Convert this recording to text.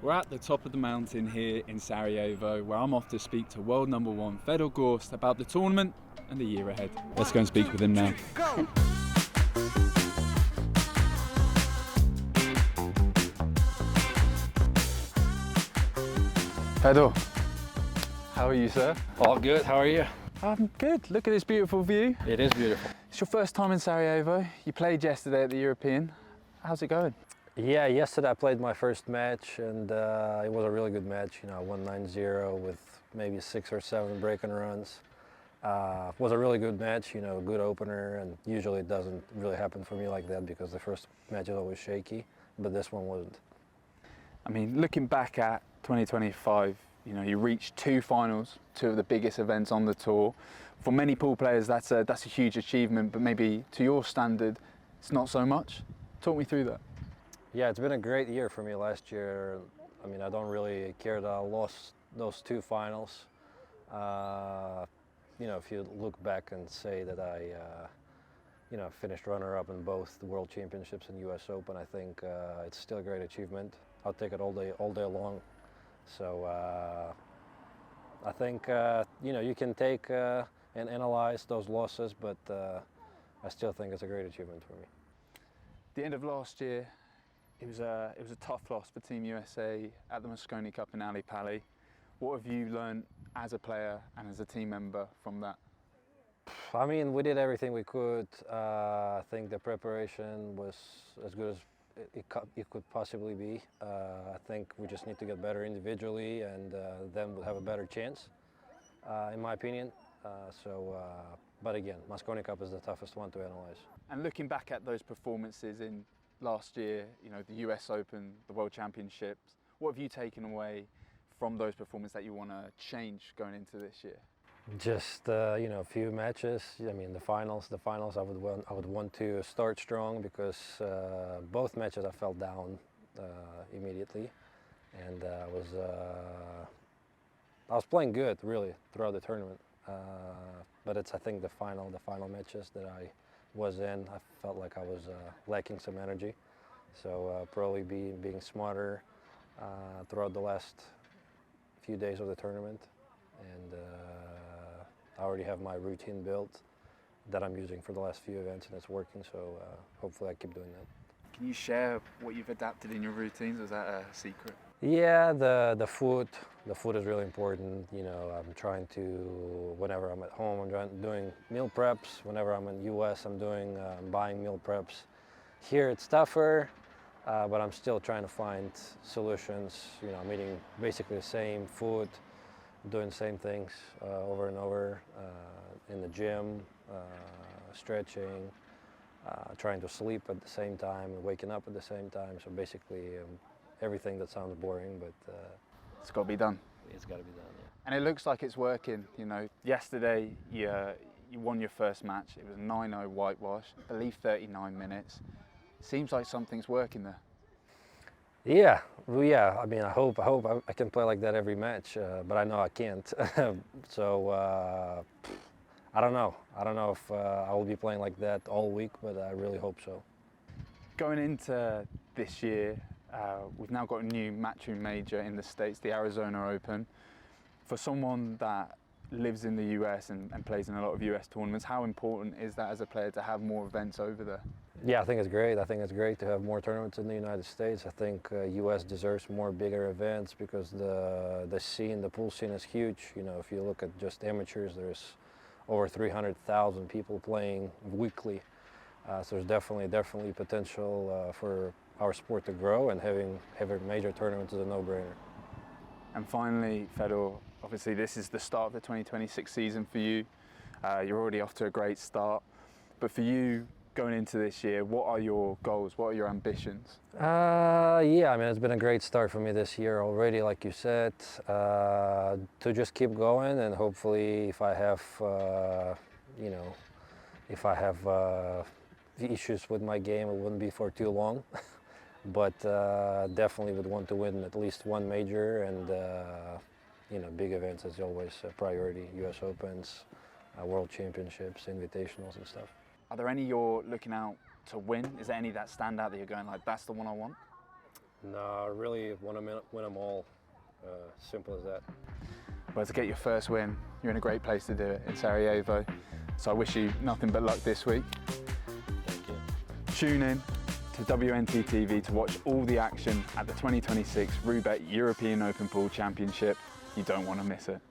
We're at the top of the mountain here in Sarajevo, where I'm off to speak to world #1 Fedor Gorst about the tournament and the year ahead. Let's go and speak with him now. Fedor, how are you, sir? All good, how are you? I'm good. Look at this beautiful view. It is beautiful. It's your first time in Sarajevo. You played yesterday at the European. How's it going? Yeah, yesterday I played my first match and it was a really good match. You know, I won 9-0 with maybe 6 or 7 break-and runs. It was a really good match, you know, good opener, and usually it doesn't really happen for me like that because the first match is always shaky, but this one wasn't. I mean, looking back at 2025, you know, you reached 2 finals, 2 of the biggest events on the tour. For many pool players, that's a huge achievement, but maybe to your standard, it's not so much. Talk me through that. Yeah, it's been a great year for me last year. I mean, I don't really care that I lost those 2 finals. You know, if you look back and say that I, you know, finished runner-up in both the World Championships and US Open, I think it's still a great achievement. I'll take it all day long. So I think, you know, you can take and analyze those losses, but I still think it's a great achievement for me. At the end of last year, it was a tough loss for Team USA at the Moscone Cup in Ali Pali. What have you learned as a player and as a team member from that? I mean, we did everything we could. I think the preparation was as good as it could possibly be. I think we just need to get better individually, and then we'll have a better chance, in my opinion. But again, Moscone Cup is the toughest one to analyze. And looking back at those performances in last year, you know, the US Open, the World Championships, what have you taken away from those performances that you want to change going into this year? Just you know, a few matches. I mean, the finals. I would want to start strong because both matches I fell down immediately, and I was playing good really throughout the tournament. But it's, I think, the final matches that I was in, I felt like I was lacking some energy. So probably being smarter throughout the last few days of the tournament, and I already have my routine built that I'm using for the last few events, and it's working, so hopefully I keep doing that. Can you share what you've adapted in your routines, or is that a secret? Yeah, the food is really important. You know, I'm trying to, whenever I'm at home, I'm doing meal preps. Whenever I'm in US, I'm buying meal preps. Here it's tougher, but I'm still trying to find solutions. You know, I'm eating basically the same food, doing the same things over and over, in the gym, stretching, trying to sleep at the same time and waking up at the same time. So basically everything that sounds boring, but it's got to be done. It's got to be done, yeah. And it looks like it's working. You know, yesterday you won your first match. It was 9-0 whitewash, I believe 39 minutes. Seems like something's working there. Yeah, well, yeah. I mean, I hope I can play like that every match, but I know I can't. So I don't know. I don't know if I will be playing like that all week, but I really hope so. Going into this year, we've now got a new matchroom major in the States, the Arizona Open. For someone that lives in the US and plays in a lot of US tournaments, how important is that as a player to have more events over there? Yeah, I think it's great. I think it's great to have more tournaments in the United States. I think US deserves more bigger events because the pool scene is huge. You know, if you look at just amateurs, there's over 300,000 people playing weekly. So there's definitely potential for our sport to grow, and having major tournaments is a no-brainer. And finally, Fedor, obviously this is the start of the 2026 season for you. You're already off to a great start, but for you going into this year, what are your goals? What are your ambitions? Yeah, I mean, it's been a great start for me this year already, like you said, to just keep going, and hopefully if I have, you know, if I have issues with my game, it wouldn't be for too long. But definitely would want to win at least one major, and you know, big events is always a priority. US Opens, World Championships, Invitationals and stuff. Are there any you're looking out to win? Is there any that stand out that you're going like, that's the one I want? No, I really want to win them all. Simple as that. Well, to get your first win, you're in a great place to do it in Sarajevo. So I wish you nothing but luck this week. Thank you. Tune in to WNT TV to watch all the action at the 2026 Roobet European Open Pool Championship. You don't want to miss it.